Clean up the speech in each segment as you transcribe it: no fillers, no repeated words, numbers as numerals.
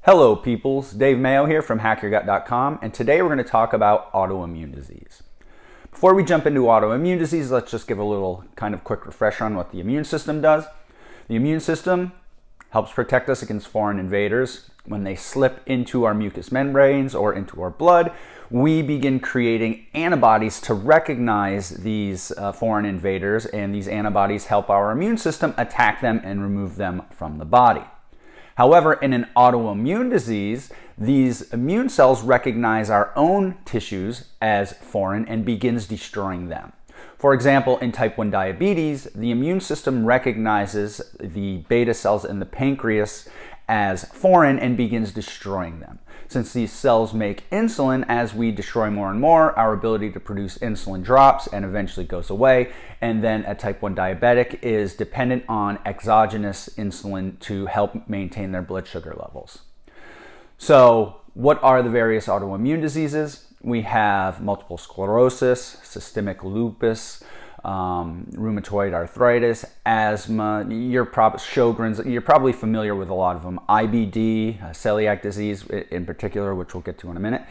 Hello peoples, Dave Mayo here from HackYourGut.com, and today we're going to talk about autoimmune disease. Before we jump into autoimmune disease, let's just give a little kind of quick refresher on what the immune system does. The immune system helps protect us against foreign invaders. When they slip into our mucous membranes or into our blood, we begin creating antibodies to recognize these foreign invaders, and these antibodies help our immune system attack them and remove them from the body. However, in an autoimmune disease, these immune cells recognize our own tissues as foreign and begins destroying them. For example, in type 1 diabetes, the immune system recognizes the beta cells in the pancreas as foreign and begins destroying them. Since these cells make insulin, as we destroy more and more, our ability to produce insulin drops and eventually goes away. And then a type 1 diabetic is dependent on exogenous insulin to help maintain their blood sugar levels. So, what are the various autoimmune diseases? We have multiple sclerosis, systemic lupus, rheumatoid arthritis, asthma, Sjogren's. You're probably familiar with a lot of them. IBD, celiac disease in particular, which we'll get to in a minute.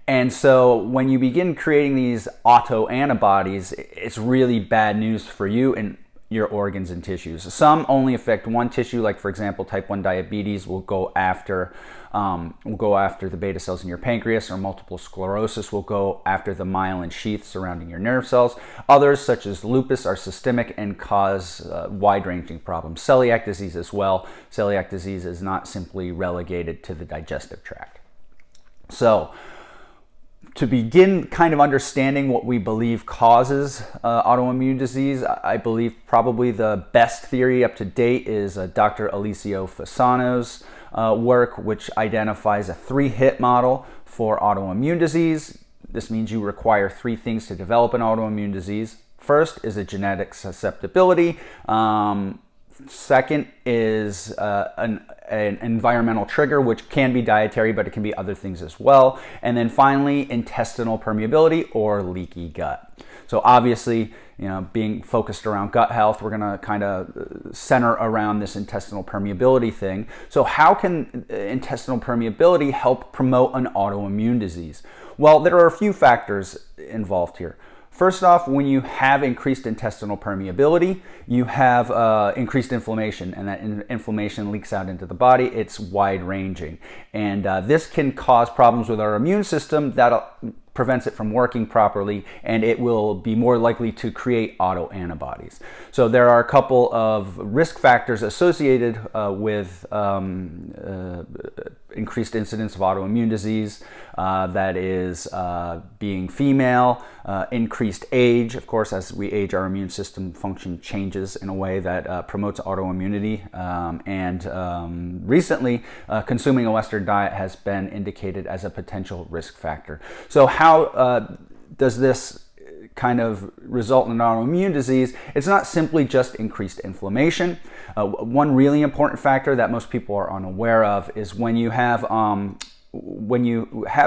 And so when you begin creating these autoantibodies, it's really bad news for you and your organs and tissues. Some only affect one tissue, like for example, type 1 diabetes will go after the beta cells in your pancreas, or multiple sclerosis will go after the myelin sheath surrounding your nerve cells. Others, such as lupus, are systemic and cause wide-ranging problems. Celiac disease as well. Celiac disease is not simply relegated to the digestive tract. So, to begin kind of understanding what we believe causes autoimmune disease, I believe probably the best theory up to date is Dr. Alessio Fasano's work, which identifies a 3-hit model for autoimmune disease. This means you require 3 things to develop an autoimmune disease. First is a genetic susceptibility. Second is an environmental trigger, which can be dietary, but it can be other things as well. And then finally, intestinal permeability or leaky gut. So obviously, being focused around gut health, we're going to kind of center around this intestinal permeability thing. So how can intestinal permeability help promote an autoimmune disease? Well, there are a few factors involved here. First off, when you have increased intestinal permeability, you have increased inflammation, and that inflammation leaks out into the body. It's wide-ranging, and this can cause problems with our immune system that prevents it from working properly, and it will be more likely to create autoantibodies. So there are a couple of risk factors associated with increased incidence of autoimmune disease. That is being female, increased age. Of course, as we age, our immune system function changes in a way that promotes autoimmunity. And recently, consuming a Western diet has been indicated as a potential risk factor. So how does this kind of result in an autoimmune disease? It's not simply just increased inflammation. One really important factor that most people are unaware of is when you have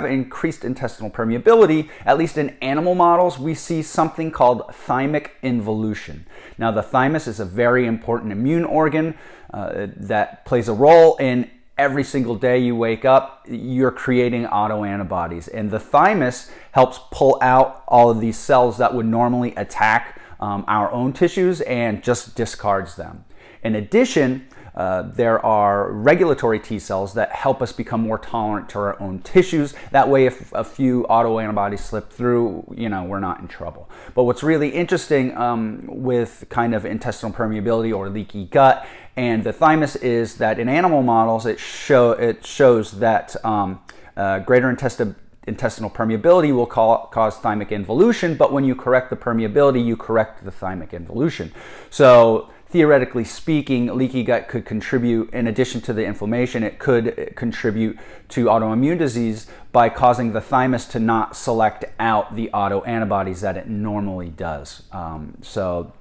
increased intestinal permeability, at least in animal models, we see something called thymic involution. Now, the thymus is a very important immune organ that plays a role in every single day you wake up, you're creating autoantibodies. And the thymus helps pull out all of these cells that would normally attack our own tissues and just discards them. In addition, there are regulatory T cells that help us become more tolerant to our own tissues. That way, if a few autoantibodies slip through, we're not in trouble. But what's really interesting with kind of intestinal permeability or leaky gut and the thymus is that in animal models, it shows that greater intestinal permeability will cause thymic involution, but when you correct the permeability, you correct the thymic involution. So theoretically speaking, leaky gut could contribute, in addition to the inflammation, it could contribute to autoimmune disease by causing the thymus to not select out the autoantibodies that it normally does. So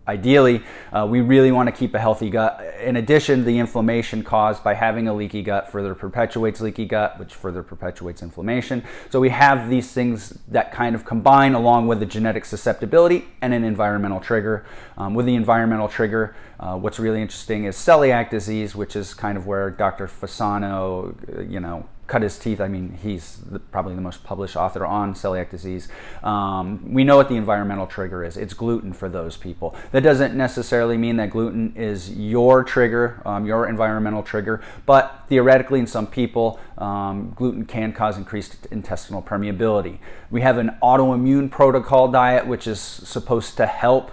ideally, we really want to keep a healthy gut. In addition, the inflammation caused by having a leaky gut further perpetuates leaky gut, which further perpetuates inflammation. So we have these things that kind of combine along with the genetic susceptibility and an environmental trigger. With the environmental trigger, what's really interesting is celiac disease, which is kind of where Dr. Fasano, cut his teeth. I mean, he's probably the most published author on celiac disease. We know what the environmental trigger is. It's gluten for those people. That doesn't necessarily mean that gluten is your trigger, your environmental trigger, but theoretically in some people, gluten can cause increased intestinal permeability. We have an autoimmune protocol diet, which is supposed to help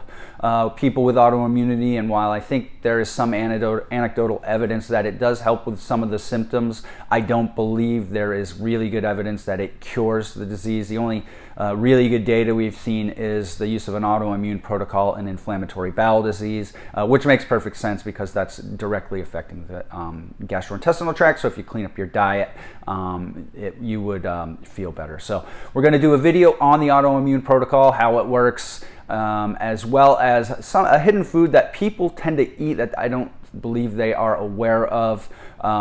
people with autoimmunity, and while I think there is some anecdotal evidence that it does help with some of the symptoms, I don't believe there is really good evidence that it cures the disease. The only really good data we've seen is the use of an autoimmune protocol in inflammatory bowel disease, which makes perfect sense because that's directly affecting the gastrointestinal tract. So if you clean up your diet, you would feel better. So we're going to do a video on the autoimmune protocol, how it works, as well as a hidden food that people tend to eat that I don't believe they are aware of,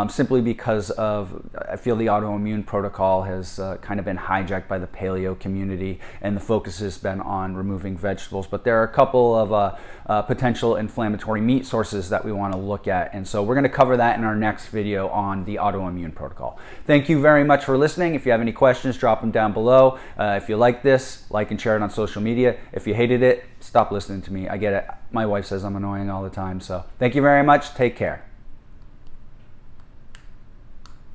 simply because I feel the autoimmune protocol has kind of been hijacked by the paleo community, and the focus has been on removing vegetables. But there are a couple of potential inflammatory meat sources that we want to look at, and so we're going to cover that in our next video on the autoimmune protocol. Thank you very much for listening. If you have any questions, drop them down below. If you like this, like and share it on social media. If you hated it, stop listening to me. I get it. My wife says I'm annoying all the time. So thank you very much. Take care.